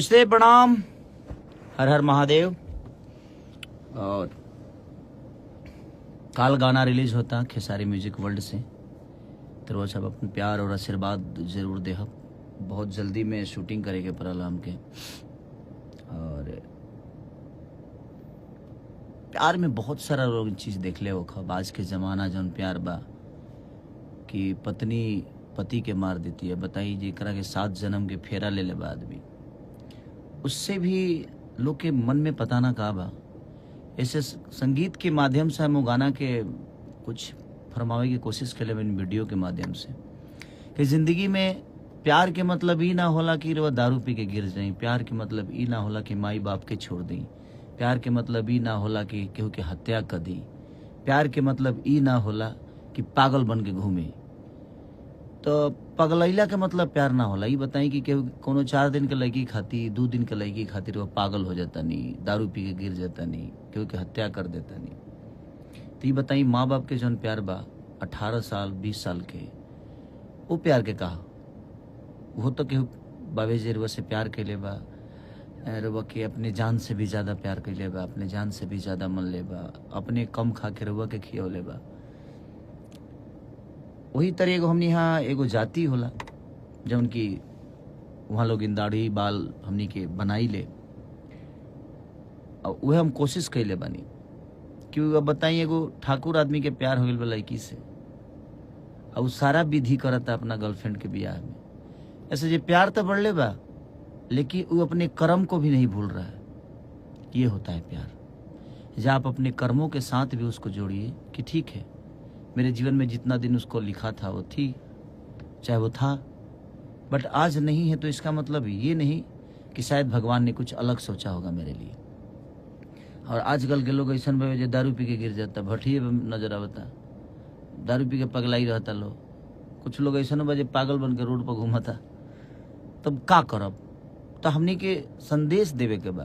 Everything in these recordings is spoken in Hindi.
नमस्ते, प्रणाम, हर हर महादेव। और काल गाना रिलीज होता खेसारी म्यूजिक वर्ल्ड से, तो वो सब अपन प्यार और आशीर्वाद जरूर दे। बहुत जल्दी में शूटिंग करेंगे परलाम के। और प्यार में बहुत सारा लोग चीज देख ले। खब आज के जमाना जौन प्यार बा कि पत्नी पति के मार देती है। बताइए जेकरा के 7 जन्म के फेरा ले ले बा आदमी, उससे भी लोग के मन में पता ना का बा। ऐसे संगीत के माध्यम से हम गाना के कुछ फरमावे की कोशिश कर ले वीडियो के माध्यम से कि जिंदगी में प्यार के मतलब ई ना होला कि वो दारू पी के गिर जाई। प्यार के मतलब ई ना होला कि माई बाप के छोड़ दी। प्यार के मतलब ई ना होला कि केहू के हत्या कर दी। प्यार के मतलब ई ना होला कि पागल बन के घूमे। तो पगलैला के मतलब प्यार ना होला। ये बताई कि केहू कोनो 4 दिन के लड़की खाती 2 दिन के लड़की खातिर वो पागल हो जाता नहीं, दारू पी के गिर जाता नहीं, केहू के हत्या कर देता नहीं। तो ये बताई माँ बाप के जौन प्यार बा 18 साल 20 साल के, वो प्यार के कहा वो तो केहू बाबे जेरवा से प्यार के ले बा, रुआ के अपने जान से भी ज्यादा प्यार कर ले बा, अपने जान से भी ज्यादा मन ले बा, अपने कम खा के रुआ के खियो ले बा। वही तरह एगो हमनी यहाँ एगो जाति होला जौन की वहाँ लोग दाढ़ी बाल हमनी के बनाई ले, और वह हम कोशिश कैले बानी कि अब बताई एगो ठाकुर आदमी के प्यार हो गल बा लड़की से, और सारा विधि करता अपना गर्लफ्रेंड के ब्याह में। ऐसे जो प्यार तो बढ़ले बा, लेकिन वो अपने कर्म को भी नहीं भूल रहा है। ये होता है प्यार। जब आप अपने कर्मों के साथ भी उसको जोड़िए कि ठीक है, मेरे जीवन में जितना दिन उसको लिखा था वो थी, चाहे वो था, बट आज नहीं है। तो इसका मतलब ये नहीं कि शायद भगवान ने कुछ अलग सोचा होगा मेरे लिए। और आजकल के लोग ऐसा जो दारू पी के गिर जाता, भट्टिए नजर आवता, दारू पी के पगलाई रहता लोग। कुछ लोग ऐसा बजे पागल बन के रोड पर घूमता। तब का करब? तो हमने के संदेश देवे के बा।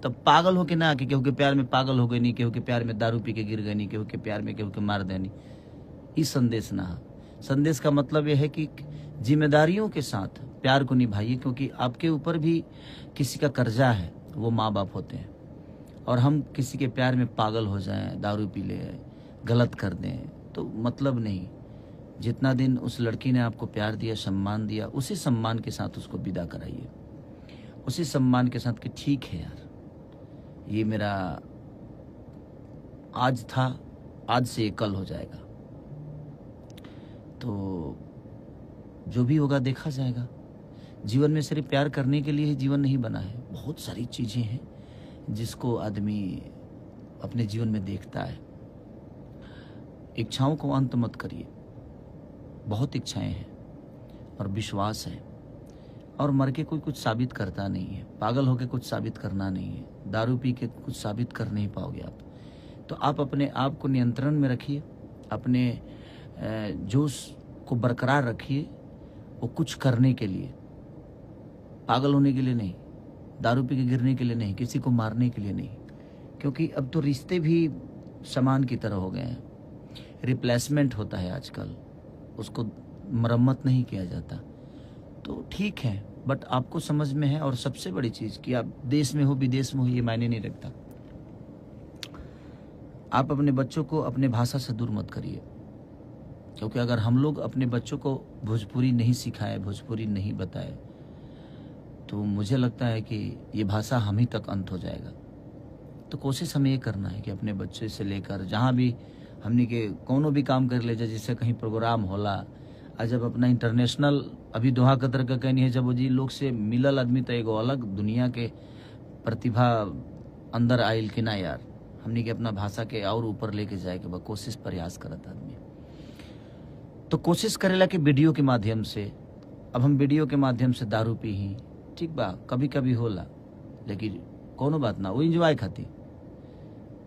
तब पागल होके ना कि केहू के प्यार में पागल हो गई नहीं, केहू के प्यार में दारू पी के गिर गई नहीं, केहू के प्यार में केहू के मार देनी। इस संदेश ना है। संदेश का मतलब यह है कि जिम्मेदारियों के साथ प्यार को निभाइए, क्योंकि आपके ऊपर भी किसी का कर्जा है, वो माँ बाप होते हैं। और हम किसी के प्यार में पागल हो जाएं, दारू पी ले, गलत कर दें, तो मतलब नहीं। जितना दिन उस लड़की ने आपको प्यार दिया, सम्मान दिया, उसी सम्मान के साथ उसको विदा कराइए, उसी सम्मान के साथ कि ठीक है यार, ये मेरा आज था, आज से ये कल हो जाएगा। तो जो भी होगा देखा जाएगा। जीवन में सिर्फ प्यार करने के लिए ही जीवन नहीं बना है। बहुत सारी चीजें हैं जिसको आदमी अपने जीवन में देखता है। इच्छाओं को अंत मत करिए। बहुत इच्छाएं हैं और विश्वास है, और मर के कोई कुछ साबित करता नहीं है। पागल होके कुछ साबित करना नहीं है। दारू पी के कुछ साबित कर नहीं पाओगे आप। तो आप अपने आप को नियंत्रण में रखिए, अपने जोश को बरकरार रखिए। वो कुछ करने के लिए, पागल होने के लिए नहीं, दारू पी के गिरने के लिए नहीं, किसी को मारने के लिए नहीं। क्योंकि अब तो रिश्ते भी सामान की तरह हो गए हैं। रिप्लेसमेंट होता है आजकल, उसको मरम्मत नहीं किया जाता। तो ठीक है, बट आपको समझ में है। और सबसे बड़ी चीज कि आप देश में हो विदेश में हो, ये मायने नहीं रखता। आप अपने बच्चों को अपने भाषा से दूर मत करिए, क्योंकि अगर हम लोग अपने बच्चों को भोजपुरी नहीं सिखाए, भोजपुरी नहीं बताए, तो मुझे लगता है कि ये भाषा हम ही तक अंत हो जाएगा। तो कोशिश हमें ये करना है कि अपने बच्चे से लेकर जहाँ भी हमने के कोनो भी काम कर ले जाए, जिससे कहीं प्रोग्राम होला, और जब अपना इंटरनेशनल अभी दोहा कतर का कहनी है, जब वो जी लोग से मिलल आदमी तो एगो अलग दुनिया के प्रतिभा अंदर आयल कि ना यार, हमने के अपना भाषा के और ऊपर लेके जाए के कोशिश प्रयास करता आदमी। तो कोशिश करेला कि वीडियो के माध्यम से, अब हम वीडियो के माध्यम से दारू पी ही, ठीक बा, कभी कभी होला, लेकिन कोनो बात ना, वो इंजॉय खाती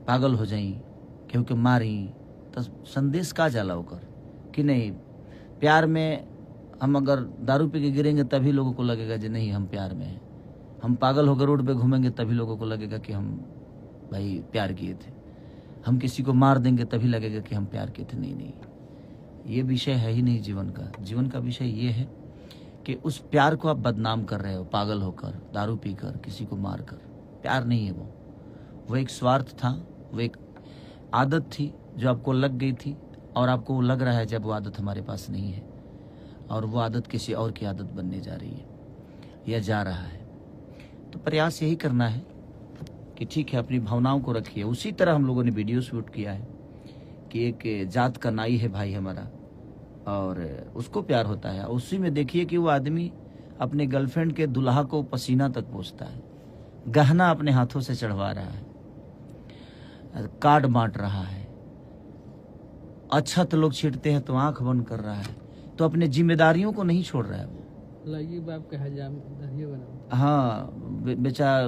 पागल हो जाई, केहू के मारी, तो संदेश का जाला होकर कि नहीं। प्यार में हम अगर दारू पी के गिरेंगे तभी लोगों को लगेगा कि नहीं हम प्यार में हैं। हम पागल होकर रोड पे घूमेंगे तभी लोगों को लगेगा कि हम भाई प्यार किए थे। हम किसी को मार देंगे तभी लगेगा कि हम प्यार किए थे। नहीं, ये विषय है ही नहीं जीवन का। जीवन का विषय ये है कि उस प्यार को आप बदनाम कर रहे हो, पागल होकर, दारू पीकर, किसी को मारकर। प्यार नहीं है वो एक स्वार्थ था, वो एक आदत थी जो आपको लग गई थी, और आपको वो लग रहा है जब वो आदत हमारे पास नहीं है, और वो आदत किसी और की आदत बनने जा रही है या जा रहा है। तो प्रयास यही करना है कि ठीक है, अपनी भावनाओं को रखिए। उसी तरह हम लोगों ने वीडियो शूट किया है कि एक जात का नाई है भाई हमारा, और उसको प्यार होता है। उसी में देखिए कि वो आदमी अपने गर्लफ्रेंड के दुल्हा को पसीना तक पोंछता है, गहना अपने हाथों से चढ़वा रहा है, कार्ड बांट रहा है, अक्षत लोग छींटते हैं तो आंख बंद कर रहा है। तो अपने जिम्मेदारियों को नहीं छोड़ रहा है वो। लड़की बाप के हजाम दाढ़ी बनाओ। हाँ, बेचारा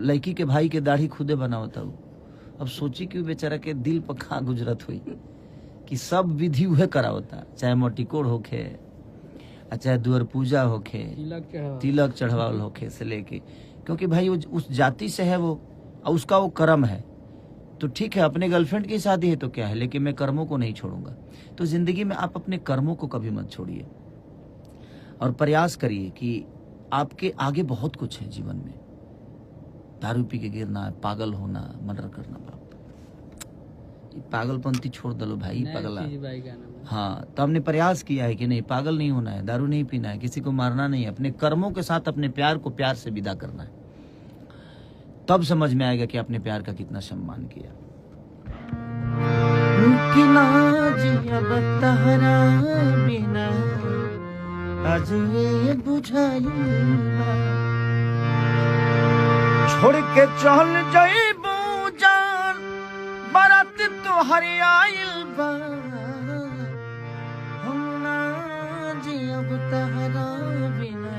लड़की के भाई के दाढ़ी खुदे बनावता हूँ। अब सोची कि बेचारा के दिल पर कहाँ गुजरत हुई कि सब विधि वह करावता, चाहे मोटिकोड़ होखे, चाहे दुअर पूजा होखे, तिलक चढ़ावल होखे से लेके, क्योंकि भाई वो उस जाति से है वो, और उसका वो कर्म है। तो ठीक है, अपने गर्लफ्रेंड की शादी है तो क्या है, लेकिन मैं कर्मों को नहीं छोड़ूंगा। तो जिंदगी में आप अपने कर्मों को कभी मत छोड़िए, और प्रयास करिए कि आपके आगे बहुत कुछ है जीवन में। दारू पी के गिरना, पागल होना, मर्डर करना, बाप, ये पागलपंथी छोड़ दलो भाई, पगला। हाँ, तो हमने प्रयास किया है कि नहीं, पागल नहीं होना है, दारू नहीं पीना है, किसी को मारना नहीं है, अपने कर्मों के साथ अपने प्यार को प्यार से विदा करना है। तब समझ में आएगा कि आपने प्यार का कितना सम्मान किया। छोड़ के चल जाइबू जान, बारात तोहरे आइल बा, हम ना जियब तहरा बिना,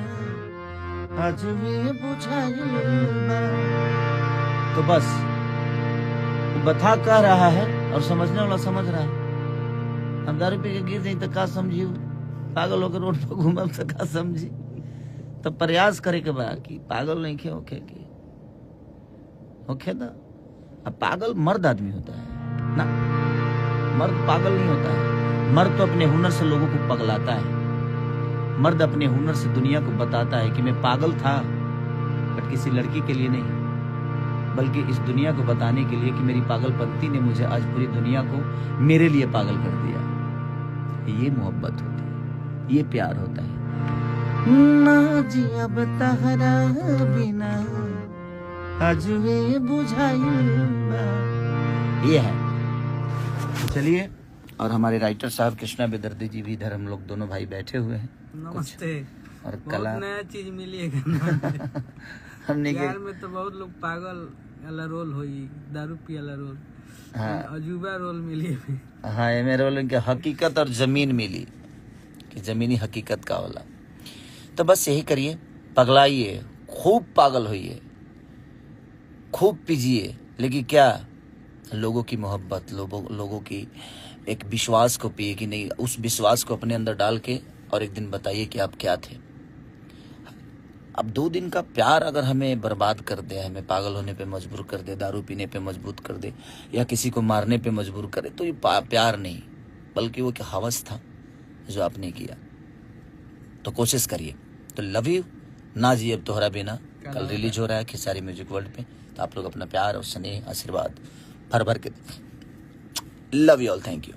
आज वे बुझाइल बा। तो बस वो बता कह रहा है और समझने वाला समझ रहा है। हम दारू पी के गिर जाए तो का समझी, पागल होकर रोड पर घूमब तो का समझी। तो प्रयास करे के बा कि पागल नहीं खे होखे की होखे ना। अब पागल मर्द आदमी होता है ना, मर्द पागल नहीं होता है। मर्द तो अपने हुनर से लोगों को पगलाता है। मर्द अपने हुनर से दुनिया को बताता है कि मैं पागल था, बट किसी लड़की के लिए नहीं, बल्कि इस दुनिया को बताने के लिए कि मेरी पागलपंती ने मुझे आज पूरी दुनिया को मेरे लिए पागल कर दिया। ये मोहब्बत होती है, ये प्यार होता है। ना जिया तहरा बिना, आज वे बुझाइबा, ये है। तो चलिए, और हमारे राइटर साहब कृष्णा बेदर्दी जी भी इधर, हम लोग दोनों भाई बैठे हुए हैं। नमस्ते। और कला नया चीज मिली है हमने यार में तो बहुत लोग पागल वाला रोल होई, दारू पी वाला रोल, हाँ, अजूबा रोल मिली है। हाँ, ये मेरे रोल के हकीकत और जमीन मिली कि जमीनी हकीकत का वाला। तो बस यही करिए, पगलाइए, खूब पागल होइए, खूब पीजिए, लेकिन क्या, लोगों की मोहब्बत, लोगों की एक विश्वास को पिए कि नहीं, उस विश्वास को अपने अंदर डाल के, और एक दिन बताइए कि आप क्या थे। अब 2 दिन का प्यार अगर हमें बर्बाद कर दे, हमें पागल होने पे मजबूर कर दे, दारू पीने पे मजबूर कर दे, या किसी को मारने पे मजबूर करे, तो ये प्यार नहीं, बल्कि वो एक हवस था जो आपने किया। तो कोशिश करिए। तो लव यू, ना जी अब तोहरा बिना कल रिलीज हो रहा है खेसारी म्यूजिक वर्ल्ड पे। तो आप लोग अपना प्यार और स्नेह, आशीर्वाद भर भर के, love you all, thank you.